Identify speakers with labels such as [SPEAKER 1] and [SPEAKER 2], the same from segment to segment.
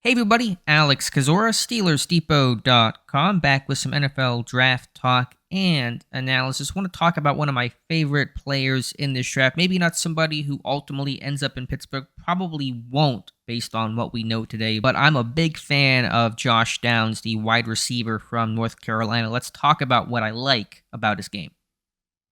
[SPEAKER 1] Hey everybody, Alex Kazora, SteelersDepot.com, back with some NFL draft talk and analysis. I want to talk about one of my favorite players in this draft. Maybe not somebody who ultimately ends up in Pittsburgh, probably won't based on what we know today, but I'm a big fan of Josh Downs, the wide receiver from North Carolina. Let's talk about what I like about his game.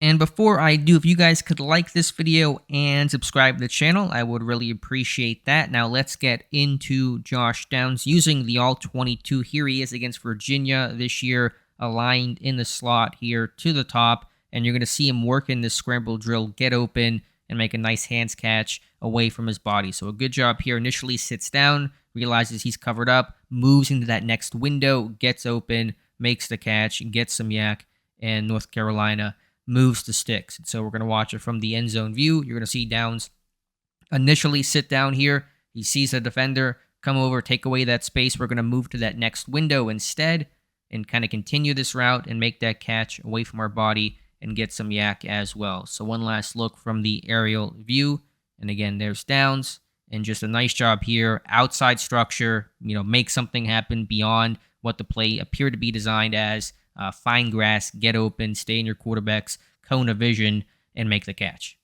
[SPEAKER 1] And before I do, if you guys could like this video and subscribe to the channel, I would really appreciate that. Now let's get into Josh Downs using the All-22. Here he is against Virginia this year, aligned in the slot here to the top. And you're going to see him work in this scramble drill, get open, and make a nice hands catch away from his body. So a good job here. Initially sits down, realizes he's covered up, moves into that next window, gets open, makes the catch, gets some yak, and North Carolina moves the sticks. And so we're going to watch it from the end zone view. You're going to see Downs initially sit down here. He sees a defender come over, take away that space. We're going to move to that next window instead and kind of continue this route and make that catch away from our body and get some yak as well. So one last look from the aerial view. And again, there's Downs. And just a nice job here. Outside structure, make something happen beyond what the play appeared to be designed as. Find grass, get open, stay in your quarterback's cone of vision, and make the catch.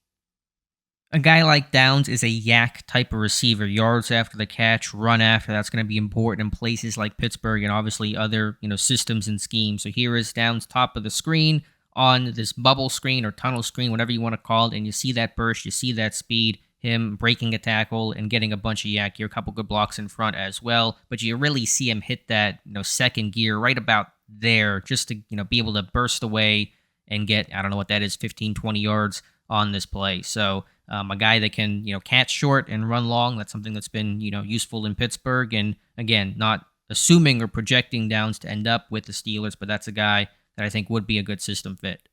[SPEAKER 1] A guy like Downs is a yak type of receiver. Yards after the catch, run after. That's going to be important in places like Pittsburgh and obviously other systems and schemes. So here is Downs top of the screen on this bubble screen or tunnel screen, whatever you want to call it, and you see that burst, you see that speed, him breaking a tackle and getting a bunch of yak here, a couple good blocks in front as well. But you really see him hit that second gear right about there just to be able to burst away and get, I don't know what that is, 15, 20 yards on this play. So a guy that can catch short and run long, that's something that's been useful in Pittsburgh. And again, not assuming or projecting Downs to end up with the Steelers, but that's a guy that I think would be a good system fit.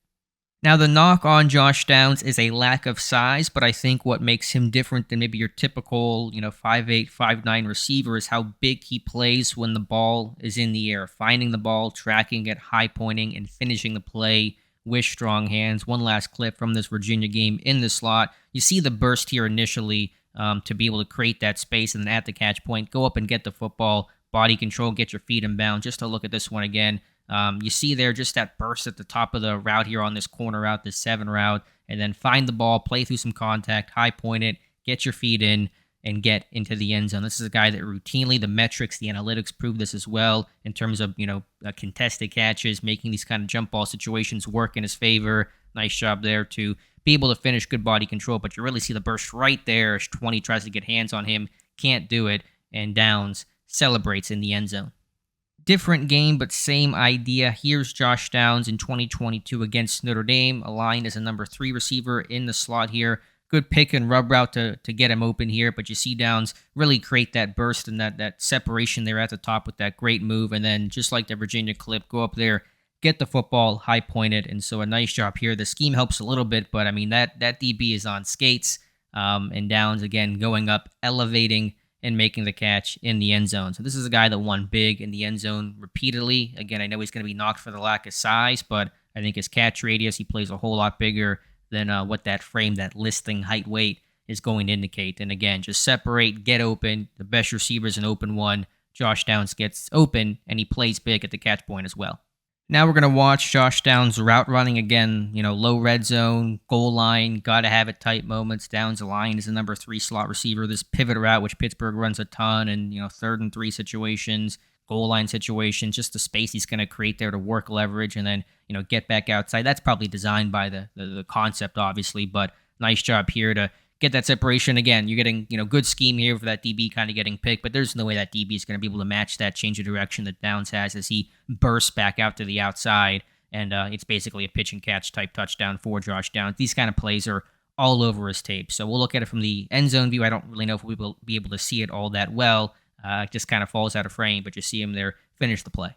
[SPEAKER 1] Now, the knock on Josh Downs is a lack of size, but I think what makes him different than maybe your typical, 5'8", 5'9" receiver is how big he plays when the ball is in the air, finding the ball, tracking it, high pointing, and finishing the play with strong hands. One last clip from this Virginia game in the slot. You see the burst here initially to be able to create that space, and then at the catch point, go up and get the football, body control, get your feet in bounds. Just to look at this one again. You see there just that burst at the top of the route here on this corner route, this 7 route, and then find the ball, play through some contact, high point it, get your feet in, and get into the end zone. This is a guy that routinely, the metrics, the analytics prove this as well in terms of, contested catches, making these kind of jump ball situations work in his favor. Nice job there to be able to finish, good body control, but you really see the burst right there as 20 tries to get hands on him, can't do it, and Downs celebrates in the end zone. Different game, but same idea. Here's Josh Downs in 2022 against Notre Dame, aligned as a number 3 receiver in the slot here. Good pick and rub route to get him open here, but you see Downs really create that burst and that separation there at the top with that great move, and then just like the Virginia clip, go up there, get the football, high point it, and so a nice job here. The scheme helps a little bit, but I mean, that DB is on skates, and Downs, again, going up, elevating, and making the catch in the end zone. So this is a guy that won big in the end zone repeatedly. Again, I know he's going to be knocked for the lack of size, but I think his catch radius, he plays a whole lot bigger than what that frame, that listing height weight is going to indicate. And again, just separate, get open. The best receiver is an open one. Josh Downs gets open, and he plays big at the catch point as well. Now we're going to watch Josh Downs route running again, low red zone, goal line, got to have it tight moments. Downs aligned as a number 3 slot receiver. This pivot route, which Pittsburgh runs a ton, and, 3rd and 3 situations, goal line situations, just the space he's going to create there to work leverage and then, get back outside. That's probably designed by the concept, obviously, but nice job here to get that separation. Again, you're getting, good scheme here for that DB kind of getting picked, but there's no way that DB is going to be able to match that change of direction that Downs has as he bursts back out to the outside, and it's basically a pitch and catch type touchdown for Josh Downs. These kind of plays are all over his tape, so we'll look at it from the end zone view. I don't really know if we will be able to see it all that well. It just kind of falls out of frame, but you see him there finish the play.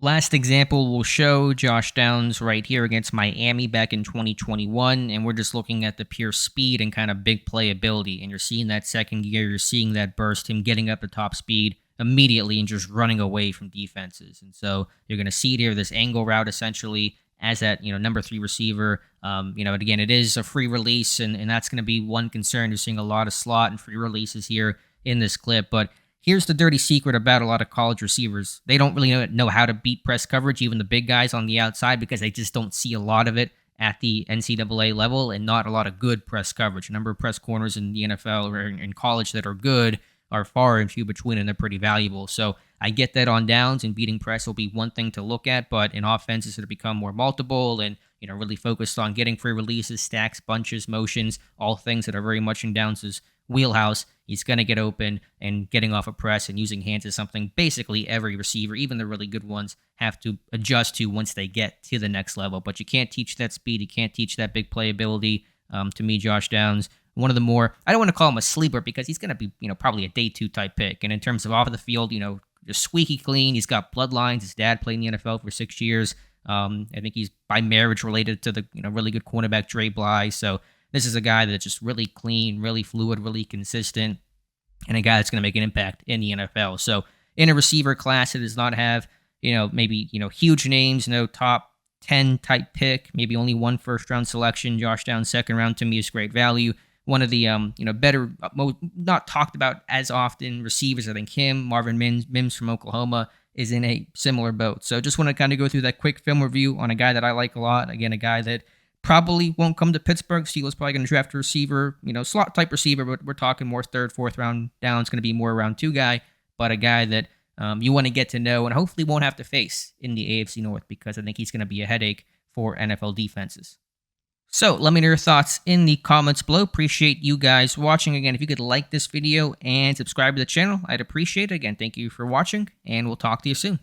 [SPEAKER 1] Last example will show Josh Downs right here against Miami back in 2021, and we're just looking at the pure speed and kind of big playability, and you're seeing that second gear, you're seeing that burst, him getting up to top speed immediately and just running away from defenses. And so you're going to see it here, this angle route essentially as that, number 3 receiver. Again, it is a free release, and that's going to be one concern. You're seeing a lot of slot and free releases here in this clip, but Here's the dirty secret about a lot of college receivers. They don't really know how to beat press coverage, even the big guys on the outside, because they just don't see a lot of it at the NCAA level and not a lot of good press coverage. A number of press corners in the NFL or in college that are good are far and few between, and they're pretty valuable. So I get that on downs and beating press will be one thing to look at, but in offenses that have become more multiple and really focused on getting free releases, stacks, bunches, motions, all things that are very much in Downs' wheelhouse. He's going to get open, and getting off a press and using hands is something basically every receiver, even the really good ones, have to adjust to once they get to the next level. But you can't teach that speed. You can't teach that big playability. To me, Josh Downs, one of the more, I don't want to call him a sleeper because he's going to be, probably a day 2 type pick. And in terms of off the field, just squeaky clean. He's got bloodlines. His dad played in the NFL for 6 years. I think he's by marriage related to the really good cornerback Dre Bly. So this is a guy that's just really clean, really fluid, really consistent, and a guy that's going to make an impact in the NFL. So in a receiver class that does not have, maybe, huge names, no top 10 type pick, maybe only one first-round selection, Josh Downs second round to me is great value. One of the, better, not talked about as often receivers, I think him, Marvin Mims from Oklahoma, is in a similar boat. So just want to kind of go through that quick film review on a guy that I like a lot. Again, a guy that probably won't come to Pittsburgh. Steelers probably going to draft a receiver, slot type receiver, but we're talking more third, fourth round down. It's going to be more round 2 guy, but a guy that you want to get to know and hopefully won't have to face in the AFC North, because I think he's going to be a headache for NFL defenses. So let me know your thoughts in the comments below. Appreciate you guys watching. Again, if you could like this video and subscribe to the channel, I'd appreciate it. Again, thank you for watching, and we'll talk to you soon.